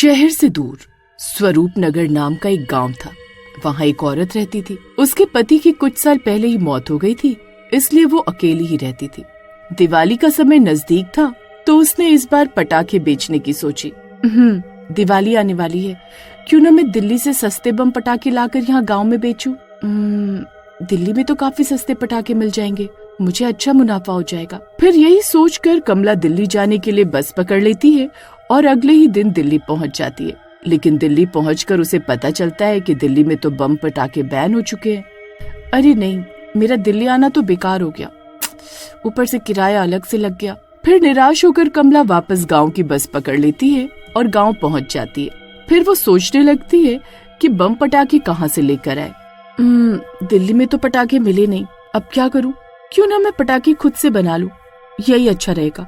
शहर से दूर स्वरूप नगर नाम का एक गांव था। वहाँ एक औरत रहती थी। उसके पति की कुछ साल पहले ही मौत हो गई थी, इसलिए वो अकेली ही रहती थी। दिवाली का समय नजदीक था तो उसने इस बार पटाखे बेचने की सोची। दिवाली आने वाली है, क्यों ना मैं दिल्ली से सस्ते बम पटाखे लाकर यहाँ गांव में बेचूं। दिल्ली में तो काफी सस्ते पटाखे मिल जाएंगे, मुझे अच्छा मुनाफा हो जाएगा। फिर यही सोचकर कमला दिल्ली जाने के लिए बस पकड़ लेती है और अगले ही दिन दिल्ली पहुंच जाती है। लेकिन दिल्ली पहुंचकर उसे पता चलता है कि दिल्ली में तो बम पटाखे बैन हो चुके हैं। अरे नहीं, मेरा दिल्ली आना तो बेकार हो गया, ऊपर से किराया अलग से लग गया। फिर निराश होकर कमला वापस गांव की बस पकड़ लेती है और गांव पहुंच जाती है। फिर वो सोचने लगती है कि बम पटाखे कहाँ से लेकर आए। दिल्ली में तो पटाखे मिले नहीं, अब क्या करूं? क्यों ना मैं पटाखे खुद से बना लूं, यही अच्छा रहेगा।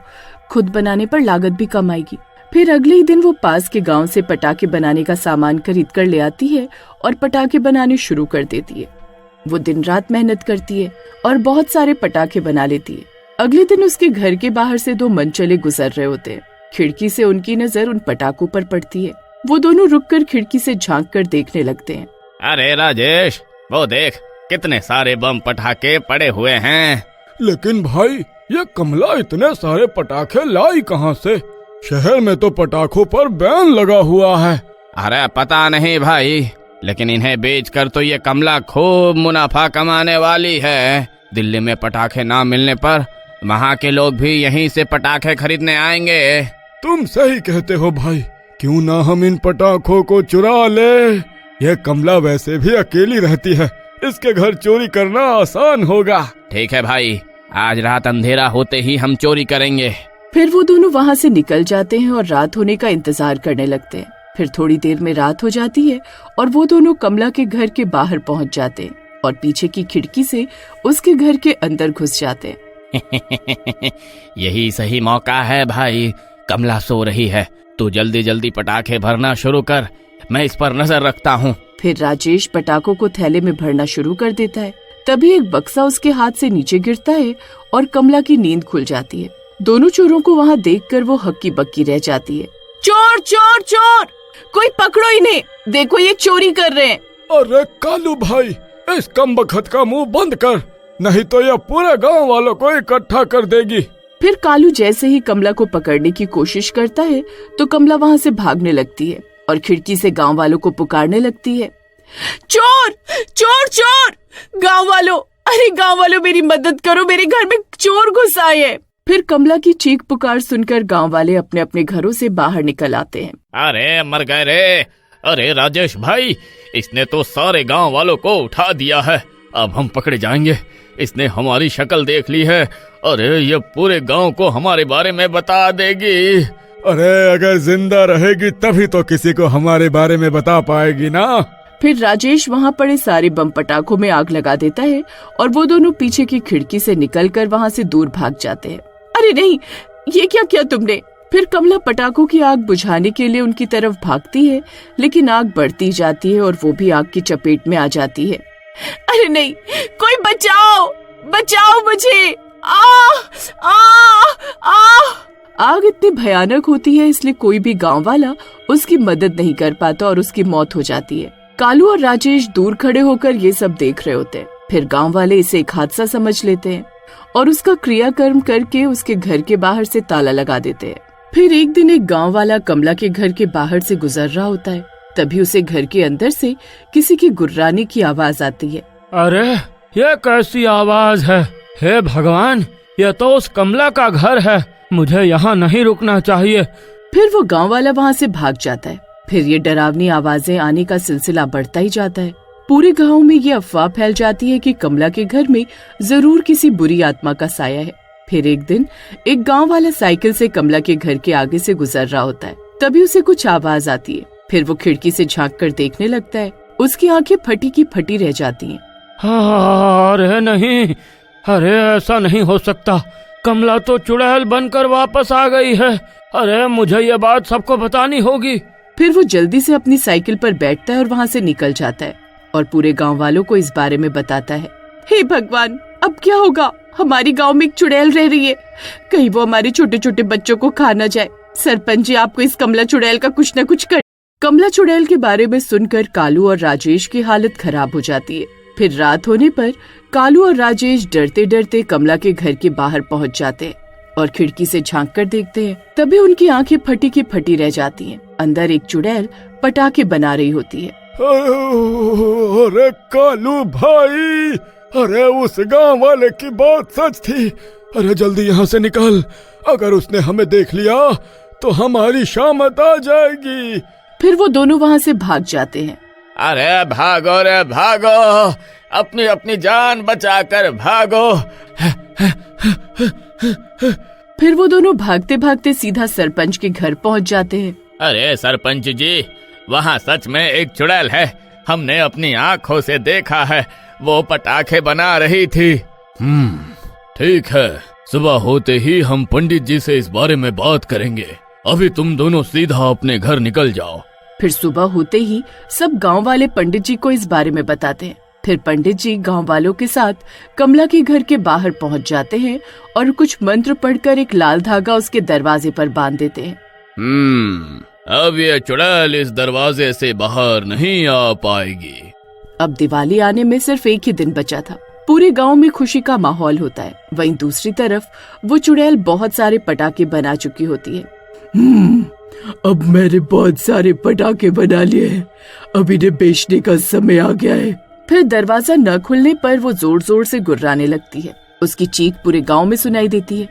खुद बनाने पर लागत भी कम आएगी। फिर अगले ही दिन वो पास के गांव से पटाखे बनाने का सामान खरीद कर ले आती है और पटाखे बनाने शुरू कर देती है। वो दिन रात मेहनत करती है और बहुत सारे पटाखे बना लेती है। अगले दिन उसके घर के बाहर से दो मनचले गुजर रहे होते हैं। खिड़की से उनकी नजर उन पटाखों पर पड़ती है। वो दोनों रुककर खिड़की से झांक कर देखने लगते हैं। अरे राजेश, वो देख, कितने सारे बम पटाखे पड़े हुए हैं। लेकिन भाई, ये कमला इतने सारे पटाखे लाई कहाँ से? शहर में तो पटाखों पर बैन लगा हुआ है। अरे पता नहीं भाई, लेकिन इन्हें बेचकर तो ये कमला खूब मुनाफा कमाने वाली है। दिल्ली में पटाखे ना मिलने पर वहाँ के लोग भी यहीं से पटाखे खरीदने आएंगे। तुम सही कहते हो भाई, क्यों ना हम इन पटाखों को चुरा ले। यह कमला वैसे भी अकेली रहती है, इसके घर चोरी करना आसान होगा। ठीक है भाई, आज रात अंधेरा होते ही हम चोरी करेंगे। फिर वो दोनों वहाँ से निकल जाते हैं और रात होने का इंतजार करने लगते हैं। फिर थोड़ी देर में रात हो जाती है और वो दोनों कमला के घर के बाहर पहुँच जाते हैं और पीछे की खिड़की से उसके घर के अंदर घुस जाते हैं। यही सही मौका है भाई, कमला सो रही है, तू जल्दी जल्दी पटाखे भरना शुरू कर, मैं इस पर नजर रखता हूँ। फिर राजेश पटाखों को थैले में भरना शुरू कर देता है। तभी एक बक्सा उसके हाथ से नीचे गिरता है और कमला की नींद खुल जाती है। दोनों चोरों को वहाँ देखकर वो हक्की बक्की रह जाती है। चोर चोर चोर, कोई पकड़ो इन्हें, देखो ये चोरी कर रहे हैं। अरे कालू भाई, इस कमबख्त का मुंह बंद कर, नहीं तो यह पूरे गांव वालों को इकट्ठा कर देगी। फिर कालू जैसे ही कमला को पकड़ने की कोशिश करता है तो कमला वहाँ से भागने लगती है और खिड़की से गांव वालों को पुकारने लगती है। चोर चोर चोर, गांव वालों, अरे गांव वालों मेरी मदद करो, मेरे घर में चोर घुस आए हैं। फिर कमला की चीख पुकार सुनकर गांव वाले अपने अपने घरों से बाहर निकल आते हैं। अरे मर गए रे, अरे राजेश भाई, इसने तो सारे गांव वालों को उठा दिया है, अब हम पकड़े जाएंगे। इसने हमारी शक्ल देख ली है, अरे ये पूरे गांव को हमारे बारे में बता देगी। अरे अगर जिंदा रहेगी तभी तो किसी को हमारे बारे में बता पाएगी ना। फिर राजेश वहाँ पड़े सारे बम पटाखों में आग लगा देता है और वो दोनों पीछे की खिड़की से निकलकर वहाँ से दूर भाग जाते हैं। अरे नहीं, ये क्या किया तुमने? फिर कमला पटाखों की आग बुझाने के लिए उनकी तरफ भागती है, लेकिन आग बढ़ती जाती है और वो भी आग की चपेट में आ जाती है। अरे नहीं, कोई बचाओ, बचाओ मुझे, आग इतनी भयानक होती है इसलिए कोई भी गांव वाला उसकी मदद नहीं कर पाता और उसकी मौत हो जाती है। कालू और राजेश दूर खड़े होकर ये सब देख रहे होते हैं। फिर गांव वाले इसे एक हादसा समझ लेते हैं और उसका क्रियाकर्म करके उसके घर के बाहर से ताला लगा देते हैं। फिर एक दिन एक गांव वाला कमला के घर के बाहर से गुजर रहा होता है। तभी उसे घर के अंदर से किसी की गुर्राने की आवाज आती है। अरे ये कैसी आवाज है? हे भगवान, ये तो उस कमला का घर है, मुझे यहाँ नहीं रुकना चाहिए। फिर वो गांव वाला वहाँ से भाग जाता है। फिर ये डरावनी आवाजें आने का सिलसिला बढ़ता ही जाता है। पूरे गांव में ये अफवाह फैल जाती है कि कमला के घर में जरूर किसी बुरी आत्मा का साया है। फिर एक दिन एक गांव वाला साइकिल से कमला के घर के आगे से गुजर रहा होता है। तभी उसे कुछ आवाज आती है। फिर वो खिड़की से झांक कर देखने लगता है। उसकी आंखें फटी की फटी रह जाती हैं। अरे नहीं, अरे ऐसा नहीं हो सकता, कमला तो चुड़ैल बनकर वापस आ गई है। अरे मुझे ये बात सबको बतानी होगी। फिर वो जल्दी से अपनी साइकिल पर बैठता है और वहाँ से निकल जाता है और पूरे गांव वालों को इस बारे में बताता है। हे भगवान, अब क्या होगा? हमारे गांव में एक चुड़ैल रह रही है, कहीं वो हमारे छोटे छोटे बच्चों को खा न जाए। सरपंच जी, आपको इस कमला चुड़ैल का कुछ न कुछ कमला चुड़ैल के बारे में सुनकर कालू और राजेश की हालत खराब हो जाती है। फिर रात होने पर कालू और राजेश डरते डरते कमला के घर के बाहर पहुंच जाते हैं और खिड़की से झांक कर देखते हैं। तभी उनकी आंखें फटी की फटी रह जाती हैं। अंदर एक चुड़ैल पटाखे बना रही होती है। अरे कालू भाई, अरे उस गांव वाले की बात सच थी। अरे जल्दी यहाँ से निकल, अगर उसने हमें देख लिया तो हमारी शामत आ जाएगी। फिर वो दोनों वहाँ से भाग जाते हैं। अरे भागो रे भागो, अपनी अपनी जान बचाकर भागो। फिर वो दोनों भागते भागते सीधा सरपंच के घर पहुँच जाते हैं। अरे सरपंच जी, वहाँ सच में एक चुड़ैल है, हमने अपनी आँखों से देखा है, वो पटाखे बना रही थी। ठीक है, सुबह होते ही हम पंडित जी से इस बारे में बात करेंगे। अभी तुम दोनों सीधा अपने घर निकल जाओ। फिर सुबह होते ही सब गांव वाले पंडित जी को इस बारे में बताते हैं। फिर पंडित जी गांव वालों के साथ कमला के घर के बाहर पहुंच जाते हैं और कुछ मंत्र पढ़कर एक लाल धागा उसके दरवाजे पर बांध देते हैं। अब ये चुड़ैल इस दरवाजे से बाहर नहीं आ पाएगी। अब दिवाली आने में सिर्फ एक ही दिन बचा था। पूरे गांव में खुशी का माहौल होता है। वहीं दूसरी तरफ वो चुड़ैल बहुत सारे पटाखे बना चुकी होती है। अब मैंने बहुत सारे पटाखे बना लिए हैं, अब इन्हें बेचने का समय आ गया है। फिर दरवाजा न खुलने पर वो जोर जोर से गुर्राने लगती है। उसकी चीख पूरे गांव में सुनाई देती है।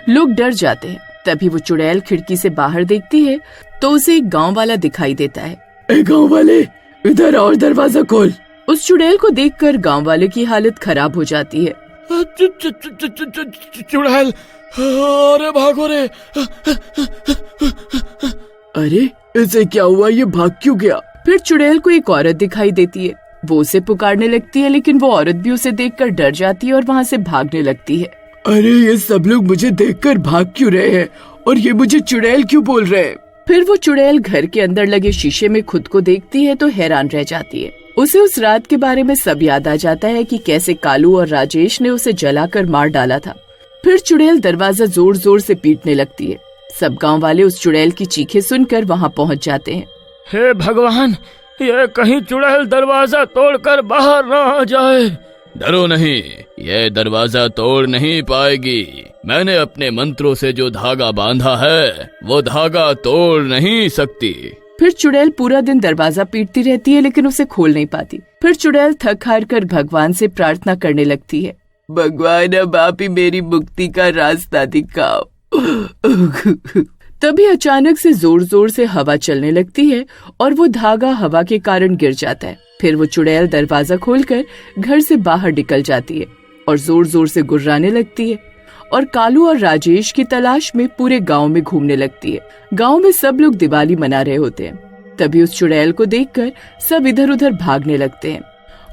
लोग डर जाते हैं। तभी वो चुड़ैल खिड़की से बाहर देखती है तो उसे एक गांव वाला दिखाई देता है। ए गांव वाले, इधर और दरवाजा खोल। उस चुड़ैल को देखकर गांव वाले की हालत खराब हो जाती है। चुड़ैल, अरे भागो रे। अरे इसे क्या हुआ, ये भाग क्यों गया? फिर चुड़ैल को एक औरत दिखाई देती है। वो उसे पुकारने लगती है, लेकिन वो औरत भी उसे देखकर डर जाती है और वहाँ से भागने लगती है। अरे ये सब लोग मुझे देखकर भाग क्यों रहे हैं और ये मुझे चुड़ैल क्यों बोल रहे हैं? फिर वो चुड़ैल घर के अंदर लगे शीशे में खुद को देखती है तो हैरान रह जाती है। उसे उस रात के बारे में सब याद आ जाता है कि कैसे कालू और राजेश ने उसे जलाकर मार डाला था। फिर चुड़ैल दरवाजा जोर जोर से पीटने लगती है। सब गांव वाले उस चुड़ैल की चीखें सुनकर वहां पहुंच जाते हैं। हे भगवान, ये कहीं चुड़ैल दरवाजा तोड़कर बाहर न आ जाए। डरो नहीं, ये दरवाजा तोड़ नहीं पाएगी। मैंने अपने मंत्रों से जो धागा बांधा है वो धागा तोड़ नहीं सकती। फिर चुड़ैल पूरा दिन दरवाजा पीटती रहती है लेकिन उसे खोल नहीं पाती। फिर चुड़ैल थक हार कर भगवान से प्रार्थना करने लगती है। भगवान, अब आप ही मेरी मुक्ति का रास्ता दिखाओ। तभी अचानक से जोर जोर से हवा चलने लगती है और वो धागा हवा के कारण गिर जाता है। फिर वो चुड़ैल दरवाजा खोलकर घर से बाहर निकल जाती है और जोर जोर से गुर्राने लगती है और कालू और राजेश की तलाश में पूरे गांव में घूमने लगती है। गांव में सब लोग दिवाली मना रहे होते हैं। तभी उस चुड़ैल को देखकर सब इधर उधर भागने लगते हैं।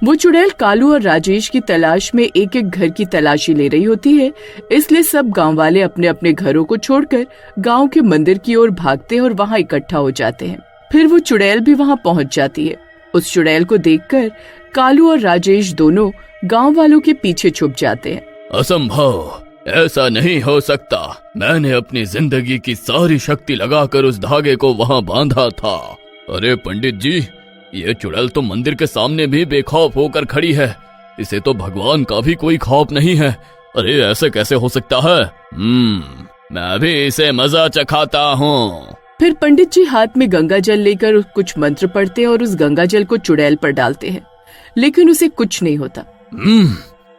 वो चुड़ैल कालू और राजेश की तलाश में एक एक घर की तलाशी ले रही होती है, इसलिए सब गांव वाले अपने अपने घरों को छोड़कर गांव के मंदिर की ओर भागते हैं और वहां इकट्ठा हो जाते हैं। फिर वो चुड़ैल भी वहां पहुंच जाती है। उस चुड़ैल को देखकर कालू और राजेश दोनों गांव वालों के पीछे छुप जाते हैं। असंभव, ऐसा नहीं हो सकता। मैंने अपनी जिंदगी की सारी शक्ति लगाकर उस धागे को वहां बांधा था। अरे पंडित जी, ये चुड़ैल तो मंदिर के सामने भी बेखौफ होकर खड़ी है। इसे तो भगवान का भी कोई खौफ नहीं है। अरे ऐसे कैसे हो सकता है? मैं भी इसे मजा चखाता हूँ। फिर पंडित जी हाथ में गंगा जल लेकर कुछ मंत्र पढ़ते हैं और उस गंगा जल को चुड़ैल पर डालते हैं, लेकिन उसे कुछ नहीं होता।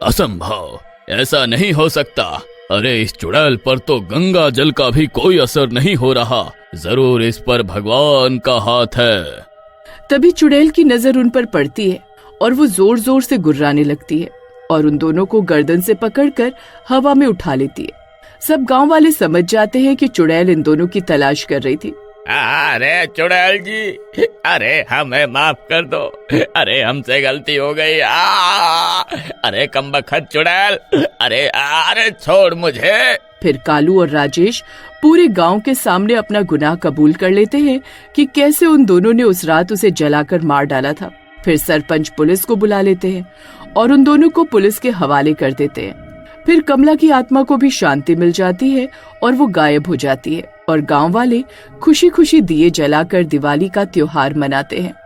असंभव, ऐसा नहीं हो सकता। अरे इस चुड़ैल पर तो गंगा जल का भी कोई असर नहीं हो रहा। जरूर इस पर भगवान का हाथ है। तभी चुड़ैल की नजर उन पर पड़ती है और वो जोर जोर से गुर्राने लगती है और उन दोनों को गर्दन से पकड़कर हवा में उठा लेती है। सब गांव वाले समझ जाते हैं कि चुड़ैल इन दोनों की तलाश कर रही थी। अरे चुड़ैल जी, अरे हमें माफ कर दो। अरे हमसे गलती हो गई। अरे कमबख्त चुड़ैल, अरे छोड़ मुझे। फिर कालू और राजेश पूरे गांव के सामने अपना गुनाह कबूल कर लेते हैं कि कैसे उन दोनों ने उस रात उसे जलाकर मार डाला था। फिर सरपंच पुलिस को बुला लेते हैं और उन दोनों को पुलिस के हवाले कर देते हैं। फिर कमला की आत्मा को भी शांति मिल जाती है और वो गायब हो जाती है और गांव वाले खुशी खुशी दिए जलाकर दिवाली का त्योहार मनाते हैं।